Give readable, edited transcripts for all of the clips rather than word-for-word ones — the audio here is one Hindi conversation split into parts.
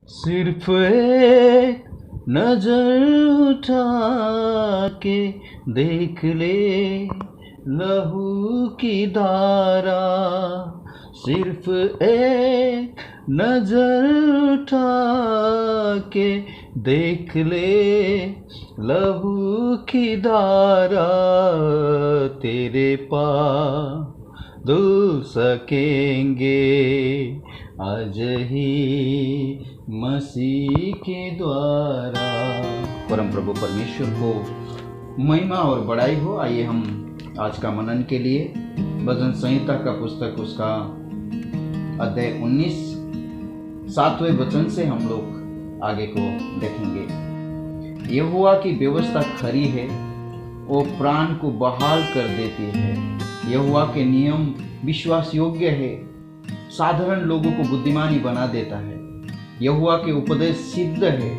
सिर्फ एक नजर उठा के देख ले लहू की धारा, सिर्फ एक नजर उठा के देख ले लहू की धारा, तेरे पास धुल सकेंगे आज ही मसीह के द्वारा। परम प्रभु परमेश्वर को महिमा और बड़ाई हो। आइए हम आज का मनन के लिए भजन संहिता का पुस्तक उसका अध्याय 19 7वें वचन से हम लोग आगे को देखेंगे। यहोवा की व्यवस्था खरी है, वो प्राण को बहाल कर देती है। यहोवा के नियम विश्वास योग्य है, साधारण लोगों को बुद्धिमानी बना देता है। यहोवा के उपदेश सिद्ध है,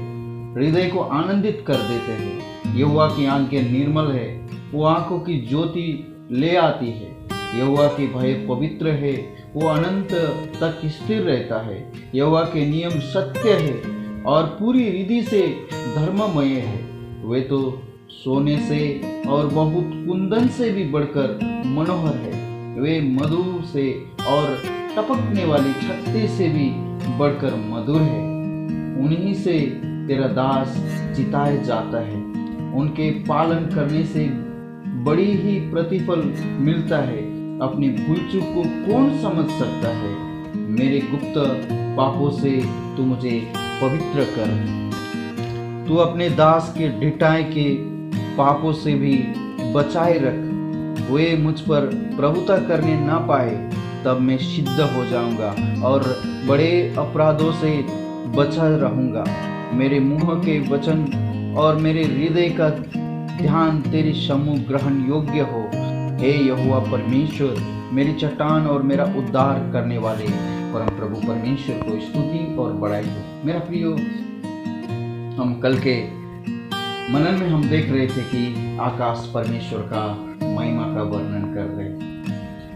हृदय को आनंदित कर देते हैं। यहोवा की आंखें निर्मल है, वो आंखों की ज्योति ले आती है। यहोवा की भय पवित्र है, वो अनंत तक स्थिर रहता है। यहोवा के नियम सत्य है और पूरी रिधि से धर्ममय है। वे तो सोने से और बहुत कुंदन से भी बढ़कर मनोहर है। वे मधु से और टपकने वाली छत्ती से भी बढ़कर मधुर है। उन्हीं से तेरा दास चिताए जाता है, उनके पालन करने से बड़ी ही प्रतिफल मिलता है। अपनी भूल चूक को कौन समझ सकता है? मेरे गुप्त पापों से तू मुझे पवित्र कर। तू अपने दास के ढिठाए के पापों से भी बचाए रख, वे मुझ पर प्रभुता करने ना पाए। तब मैं सिद्ध हो जाऊंगा और बड़े अपराधों से बचा रहूंगा। मेरे मुंह के वचन और मेरे हृदय का ध्यान तेरे सम्मुख ग्रहण योग्य हो। हे यहोवा परमेश्वर, मेरी चट्टान और मेरा उद्धार करने वाले परम प्रभु परमेश्वर को स्तुति और बड़ाई हो। मेरा प्रियो, हम कल के मनन में हम देख रहे थे कि आकाश परमेश्वर का महिमा का वर्णन कर रहे,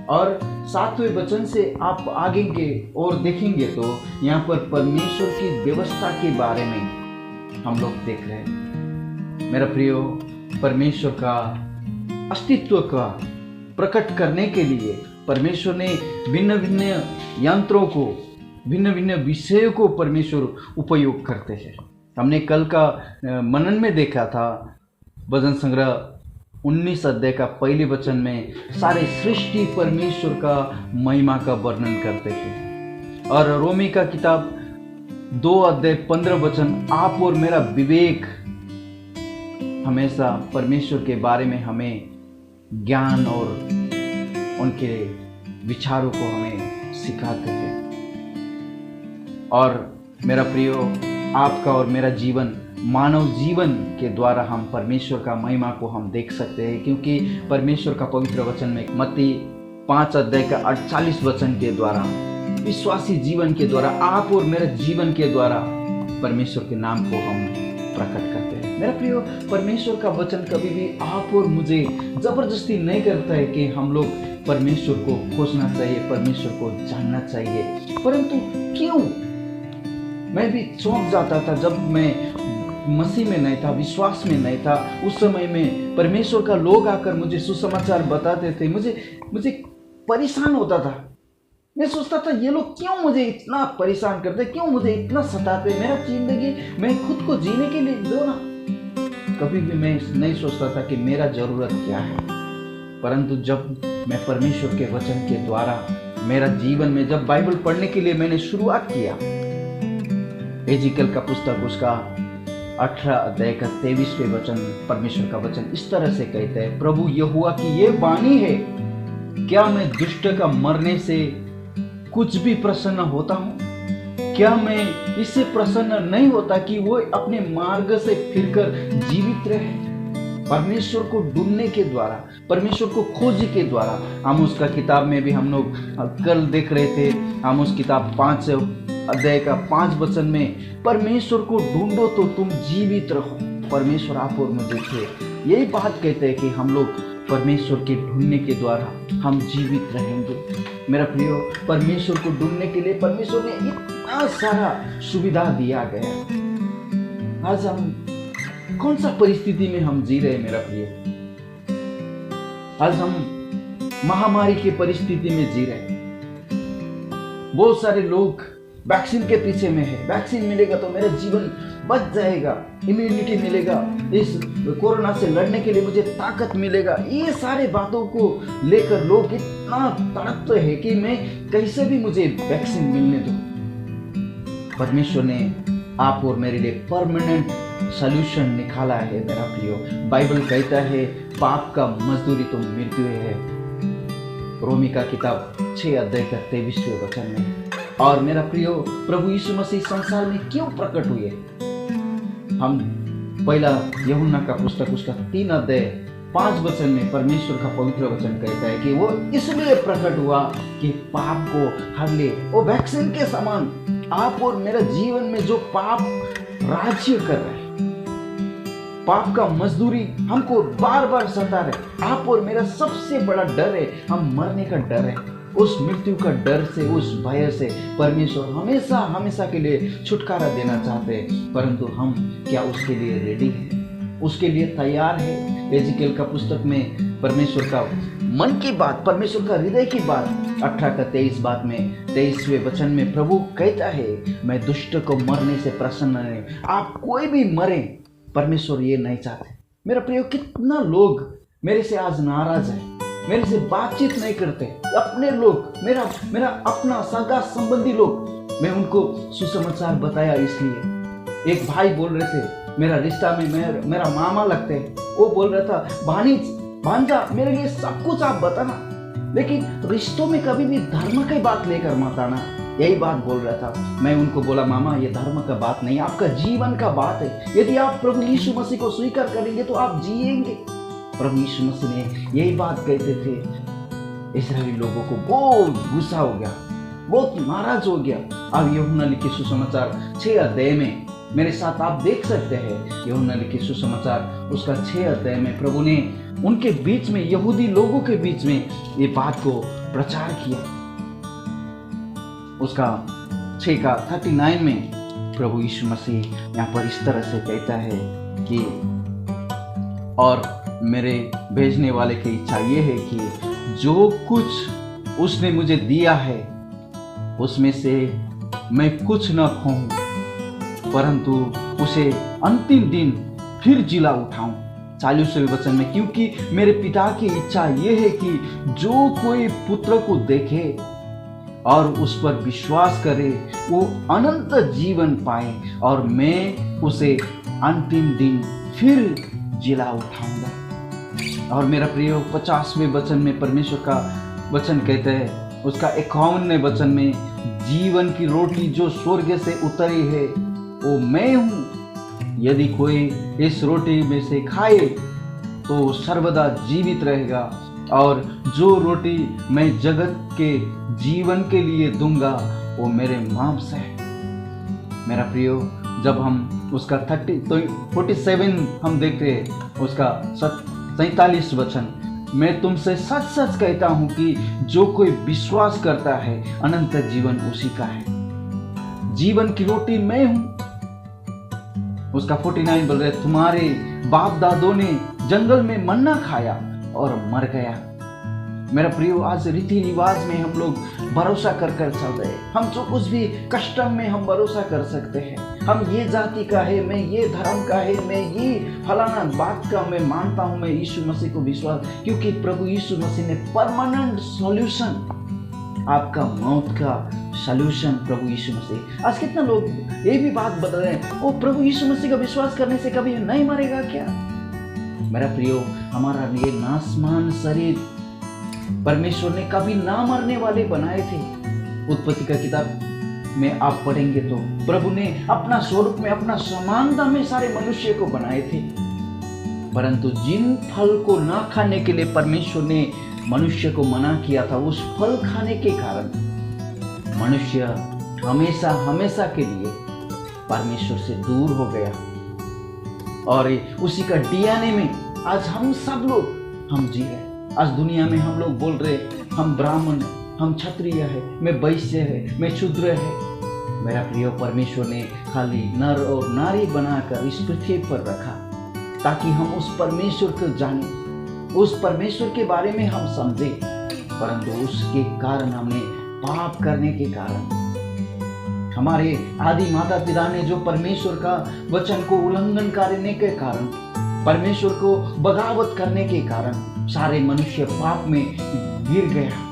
और 7वें वचन से आप आगे के और देखेंगे तो यहाँ पर परमेश्वर की व्यवस्था के बारे में हम लोग देख रहे हैं। मेरा प्रियो, परमेश्वर का अस्तित्व का प्रकट करने के लिए परमेश्वर ने भिन्न भिन्न यंत्रों को, भिन्न भिन्न विषयों को परमेश्वर उपयोग करते हैं। हमने कल का मनन में देखा था, भजन संग्रह 19 अध्याय का पहले वचन में सारे सृष्टि परमेश्वर का महिमा का वर्णन करते हैं। और रोमी का किताब 2 अध्याय 15 वचन, आप और मेरा विवेक हमेशा परमेश्वर के बारे में हमें ज्ञान और उनके विचारों को हमें सिखाते हैं। और मेरा प्रियो, आपका और मेरा जीवन, मानव जीवन के द्वारा हम परमेश्वर का महिमा को हम देख सकते हैं, क्योंकि परमेश्वर का पवित्र वचन में मत्ती 5 अध्याय का 48 वचन के द्वारा, विश्वासी जीवन के द्वारा, आप और मेरे जीवन के द्वारा परमेश्वर के नाम को हम प्रकट करते हैं। मेरा प्रियो, परमेश्वर का वचन कभी भी आप और मुझे जबरदस्ती नहीं करता है कि हम लोग परमेश्वर को खोजना चाहिए, परमेश्वर को जानना चाहिए। परंतु क्यों? मैं भी चौंक जाता था जब मैं मसीह में नहीं था, विश्वास में नहीं था। उस समय में परमेश्वर का लोग आकर मुझे सुसमाचार बताते थे, मुझे परेशान होता था। मैं सोचता था, ये लोग क्यों मुझे इतना परेशान करते, क्यों मुझे इतना सताते? मेरा जिंदगी मैं खुद को जीने के लिए दो ना। कभी भी मैं नहीं सोचता था कि मेरा जरूरत क्या है। परंतु जब मैं परमेश्वर के वचन के द्वारा मेरा जीवन में जब बाइबल पढ़ने के लिए मैंने शुरुआत किया, एजिकल का पुस्तक उसका 18 अध्याय का 23वें वचन, परमेश्वर का वचन इस तरह से कहते हैं, प्रभु यहोवा की ये वाणी है, क्या मैं दुष्ट का मरने से कुछ भी प्रसन्न होता हूँ? क्या मैं इससे प्रसन्न नहीं होता कि वो अपने मार्ग से फिरकर जीवित रहे? परमेश्वर को ढूंढने के द्वारा, परमेश्वर को खोज के द्वारा, आमोस का किताब में भी हम लोग कल देख रहे थे, आमोस किताब 5 अध्याय का 5 वचन में, परमेश्वर को ढूंढो तो तुम जीवित रहो। परमेश्वर आप और मुझे थे, यही बात कहते हैं कि हम लोग परमेश्वर के ढूंढने के द्वारा हम जीवित रहेंगे। मेरा प्रियो, परमेश्वर को ढूंढने के लिए परमेश्वर ने इतना सारा सुविधा दिया गया। आज हम कौन सा परिस्थिति में हम जी रहे हैं मेरा प्रिय? आज हम महामारी की परिस्थिति में जी रहे हैं। बहुत सारे लोग वैक्सीन के पीछे में है, वैक्सीन मिलेगा तो मेरा जीवन बच जाएगा, इम्यूनिटी मिलेगा, इस कोरोना से लड़ने के लिए मुझे ताकत मिलेगा। ये सारे बातों को लेकर लोग इतना तड़पते हैं कि मैं कैसे भी मुझे वैक्सीन मिलने दो। परमेश्वर ने आप और मेरे लिए परमानेंट सॉल्यूशन निकाला है मेरा प्रियो। बाइबल कहता है पाप का मजदूरी तो मृत्यु है, रोमी का किताब 6 अध्याय का 23वें वचन में। और मेरा प्रियो, प्रभु यीशु मसीह संसार में क्यों प्रकट हुए? हम पहला यूहन्ना का पुस्तक उसका 3 अध्याय 5 वचन में परमेश्वर का पवित्र वचन कहता है कि वो इसलिए प्रकट हुआ कि पाप को हर ले। वो वैक्सीन के समान आप और मेरा जीवन में जो पाप राज्य कर रहे हैं, पाप का मजदूरी हमको बार बार सता रहे। आप और मेरा सबसे बड़ा डर है, हम मरने का डर है। उस मृत्यु का डर से, उस भय से परमेश्वर हमेशा हमेशा के लिए छुटकारा देना चाहते हैं, परंतु हम क्या उसके लिए रेडी हैं? उसके लिए तैयार है? एजिकेल का पुस्तक में परमेश्वर का मन की बात, परमेश्वर का हृदय की बात 18 का 23 बात में 23वें वचन में प्रभु कहता है मैं दुष्ट को मरने से प्रसन्न नहीं। आप कोई भी मरे, परमेश्वर ये नहीं चाहते। मेरा प्रिय, कितना लोग मेरे से आज नाराज है, मेरे से बातचीत नहीं करते। अपने लोग, मेरा अपना सगा संबंधी लोग, मैं उनको सुसमाचार बताया इसलिए। एक भाई बोल रहे थे मेरा रिश्ता में मेरा मामा लगते हैं, वो बोल रहा था भांजा मेरे लिए सब कुछ आप बताना, लेकिन रिश्तों में कभी भी धर्म की बात लेकर मत आना। यही बात बोल रहा था। मैं उनको बोला मामा ये धर्म का बात नहीं, आपका जीवन का बात है। यदि आप प्रभु यीशु मसीह को स्वीकार करेंगे तो आप जिएंगे। प्रभु यीशु मसीह ने यही बात कहते थे। इस्राएली लोगों को बहुत गुस्सा हो गया, बहुत नाराज हो गया। अब यूहन्ना लिखे सुसमाचार 6 अध्याय में मेरे साथ आप देख सकते हैं। यूहन्ना लिखे सुसमाचार उसका 6 अध्याय में प्रभु ने उनके बीच में, यहूदी लोगों के बीच में ये बात को प्रचार किया। उसका 6 का 39 में प्रभु यीशु मसीह यहाँ पर इस तरह से कहता है कि और मेरे भेजने वाले की इच्छा ये है कि जो कुछ उसने मुझे दिया है उसमें से मैं कुछ न खोऊं, परंतु उसे अंतिम दिन फिर जिला उठाऊं। 40वें वचन में क्योंकि मेरे पिता की इच्छा ये है कि जो कोई पुत्र को देखे और उस पर विश्वास करे वो अनंत जीवन पाए, और मैं उसे अंतिम दिन फिर जिला उठाऊंगा। और मेरा प्रिय 50वें वचन में परमेश्वर का वचन कहता है उसका 51वें वचन में जीवन की रोटी जो स्वर्ग से उतरी है वो मैं हूँ। यदि कोई इस रोटी में से खाए तो सर्वदा जीवित रहेगा, और जो रोटी मैं जगत के जीवन के लिए दूंगा वो मेरे मांस है। मेरा प्रियो, जब हम उसका 47 हम देखते हैं उसका 47 वचन, मैं तुमसे सच सच कहता हूं कि जो कोई विश्वास करता है अनंत जीवन उसी का है। जीवन की रोटी मैं हूं। उसका 49 बोल रहे तुम्हारे बाप दादों ने जंगल में मन्ना खाया और मर गया। मेरा प्रियो, आज रीति रिवाज में हम लोग भरोसा कर चल रहे हैं। हम जो कुछ भी कस्टम में हम भरोसा कर सकते हैं। हम ये जाति का है, मैं ये धर्म का है, मैं ये फलाना बात का मैं मानता हूँ, मैं यीशु मसीह को विश्वास, क्योंकि प्रभु यीशु मसीह ने परमानेंट सॉल्यूशन, आपका मौत का सॉल्यूशन प्रभु यीशु मसीह। आज कितना लोग ये भी बात बता रहे हैं वो प्रभु यीशु मसीह का विश्वास करने से कभी नहीं मरेगा क्या? मेरा प्रियो, हमारा ये नासमान शरीर परमेश्वर ने कभी ना मरने वाले बनाए थे। उत्पत्ति का किताब में आप पढ़ेंगे तो प्रभु ने अपना स्वरूप में, अपना समानता में सारे मनुष्य को बनाए थे, परंतु जिन फल को ना खाने के लिए परमेश्वर ने मनुष्य को मना किया था, उस फल खाने के कारण मनुष्य हमेशा हमेशा के लिए परमेश्वर से दूर हो गया। और उसी का डीएनए में आज हम सब लोग हम जी रहे। आज दुनिया में हम लोग बोल रहे हम ब्राह्मण, हम क्षत्रिय है, मैं वैश्य है, मैं शूद्र है, मेरा प्रिय, परमेश्वर ने खाली नर और नारी बनाकर इस पृथ्वी पर रखा ताकि हम उस परमेश्वर को जाने, उस परमेश्वर के बारे में हम समझे। परंतु उसके कारण हमने पाप करने के कारण, हमारे आदि माता पिता ने जो परमेश्वर का वचन को उल्लंघन करने के कारण, परमेश्वर को बगावत करने के कारण सारे मनुष्य पाप में गिर गया।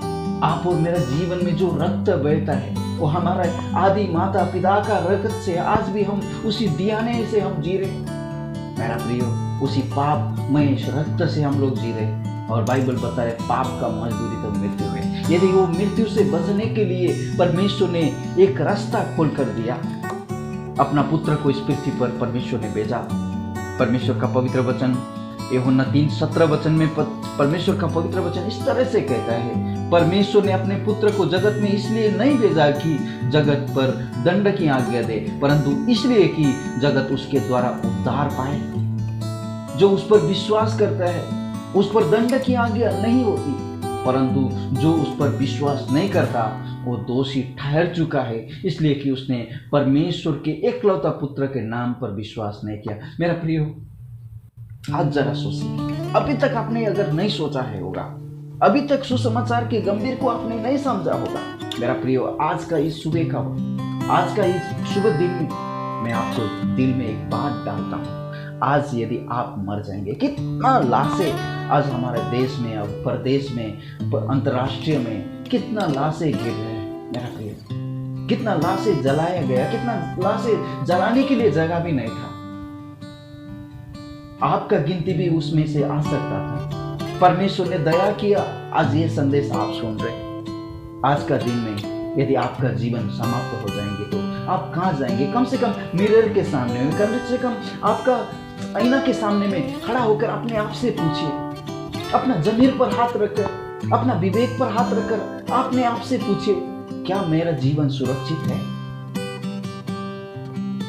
आप और मेरा जीवन में जो रक्त बहता है वो हमारा आदि माता पिता का रक्त से आज भी हम उसी दियाने से हम जी रहे। मेरा प्रियो, उसी पाप में रक्त से हम लोग जी रहे। और बाइबल बता है पाप का मजदूरी तो मृत्यु है। यदि वो मृत्यु से बचने के लिए परमेश्वर ने एक रास्ता खोल कर दिया, अपना पुत्र को इस पृथ्वी पर परमेश्वर ने भेजा। परमेश्वर का पवित्र वचन यूहन्ना 3:17 वचन में परमेश्वर का पवित्र वचन इस तरह से कहता है, परमेश्वर ने अपने पुत्र को जगत में इसलिए नहीं भेजा कि जगत पर दंड की आज्ञा दे, परंतु इसलिए कि जगत उसके द्वारा उद्धार पाए। जो उस पर विश्वास करता है उस पर दंड की आज्ञा नहीं होती, परंतु जो उस पर विश्वास नहीं करता वो दोषी ठहर चुका है, इसलिए कि उसने परमेश्वर के एकलौता पुत्र के नाम पर विश्वास नहीं किया। मेरा प्रियो, आज जरा सोचिए, अभी तक आपने अगर नहीं सोचा है होगा, अभी तक सुसमाचार के गंभीर को आपने नहीं समझा होगा। मेरा प्रियो, आज का इस सुबह का, आज का इस शुभ दिन में मैं आपको दिल में एक बात डालता हूँ। आज यदि आप मर जाएंगे, कितना लाशें आज हमारे देश में और प्रदेश में, अंतर्राष्ट्रीय में कितना लाशें गिर रहे हैं। मेरा प्रिय, कितना लाशें जलाया गया, कितना लाशें जलाने के लिए जगह भी नहीं था। आपका गिनती भी उसमें से आ सकता था। परमेश्वर ने दया किया, आज ये संदेश आप सुन रहे। आज का दिन में यदि आपका जीवन समाप्त हो जाएंगे तो आप कहाँ जाएंगे? कम से कम मिरर के सामने में, कम से कम आपका आईना के सामने में खड़ा होकर अपने आप से पूछिए, अपना जमीर पर हाथ रखकर, अपना विवेक पर हाथ रखकर अपने आप से पूछिए, क्या मेरा जीवन सुरक्षित है?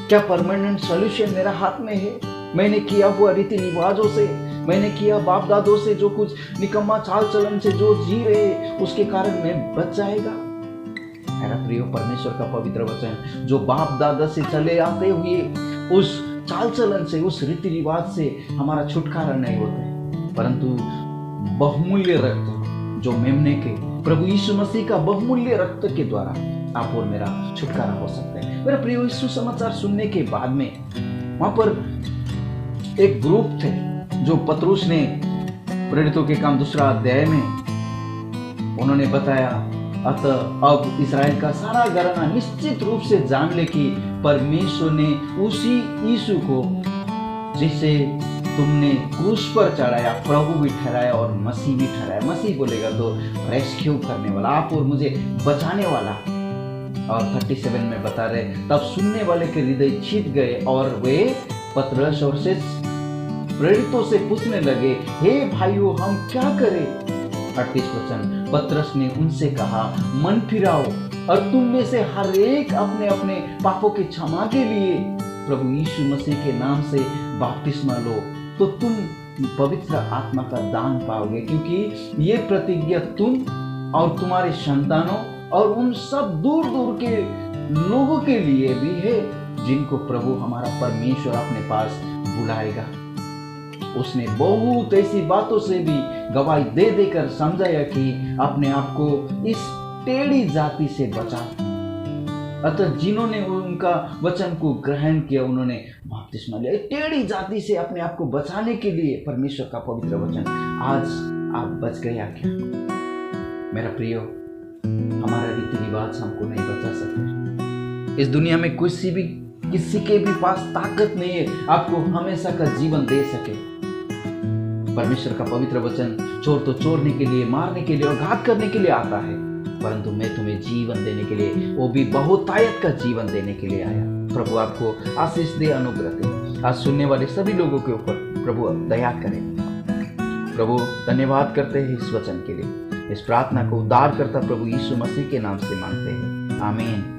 क्या परमानेंट सॉल्यूशन मेरा हाथ में है? मैंने किया हुआ रीति रिवाजों से, मैंने किया बाप दादों से जो कुछ निकम्मा चाल चलन से जो जी रहे, उसके कारण मैं बच जाएगा? मेरा प्रिय, परमेश्वर का पवित्र वचन जो बाप दादा से चले आते हुए उस चाल चलन से, उस रीति रिवाज से हमारा छुटकारा नहीं होता है, परंतु बहुमूल्य रक्त जो मेमने के प्रभु यीशु मसीह का बहुमूल्य रक्त के द्वारा आप और मेरा छुटकारा हो सकता है। मेरा प्रिय, इस सुसमाचार सुनने के बाद में वहां पर एक ग्रुप थे जो पतरुस ने प्रेरितों के काम 2 अध्याय में उन्होंने बताया, अतः अब इस्राएल का सारा घराना निश्चित रूप से जान ले कि परमेश्वर ने उसी यीशु को जिसे तुमने क्रूस पर चढ़ाया प्रभु भी ठहराया और मसीह भी ठहराया। मसीह बोलेगा तो रेस्क्यू करने वाला, आप और मुझे बचाने वाला। और 37 में बता रहे, तब सुनने वाले के हृदय छिद गए और वे पतरस और से प्रेरितों से पूछने लगे, हे भाइयों, हम क्या करें? 38 पतरस ने उनसे कहा, मन फिराओ और तुम में से हर एक अपने अपने पापों की क्षमा के लिए प्रभु यीशु मसीह के नाम से बपतिस्मा लो, तो तुम पवित्र आत्मा का दान पाओगे, क्योंकि ये प्रतिज्ञा तुम और तुम्हारे संतानों और उन सब दूर दूर के लोगों के लिए भी है जिनको प्रभु हमारा परमेश्वर अपने पास बुलाएगा। उसने बहुत ऐसी बातों से भी गवाही दे देकर समझाया कि अपने आप को इस टेढ़ी जाति से बचा। अतः जिन्होंने उनका वचन को ग्रहण किया उन्होंने बपतिस्मा लिया। टेढ़ी जाति से अपने आप को बचाने के लिए परमेश्वर का पवित्र वचन। आज आप बच गया क्या? मेरा प्रियो, हमारा रीति रिवाज हमको नहीं बचा सकते। इस दुनिया में किसी के भी पास ताकत नहीं है आपको हमेशा का जीवन दे सके। परमेश्वर का पवित्र वचन चोर तो चोरने के लिए, मारने के लिए और घात करने के लिए आता है, परंतु मैं तुम्हें जीवन देने के लिए, वो भी बहुतायत का जीवन देने के लिए आया। प्रभु आपको आशीष दे, अनुग्रह दे। आज सुनने वाले सभी लोगों के ऊपर प्रभु दया करें। प्रभु धन्यवाद करते हैं इस वचन के लिए। इस प्रार्थना को उद्धारकर्ता प्रभु यीशु मसीह के नाम से मांगते हैं, आमीन।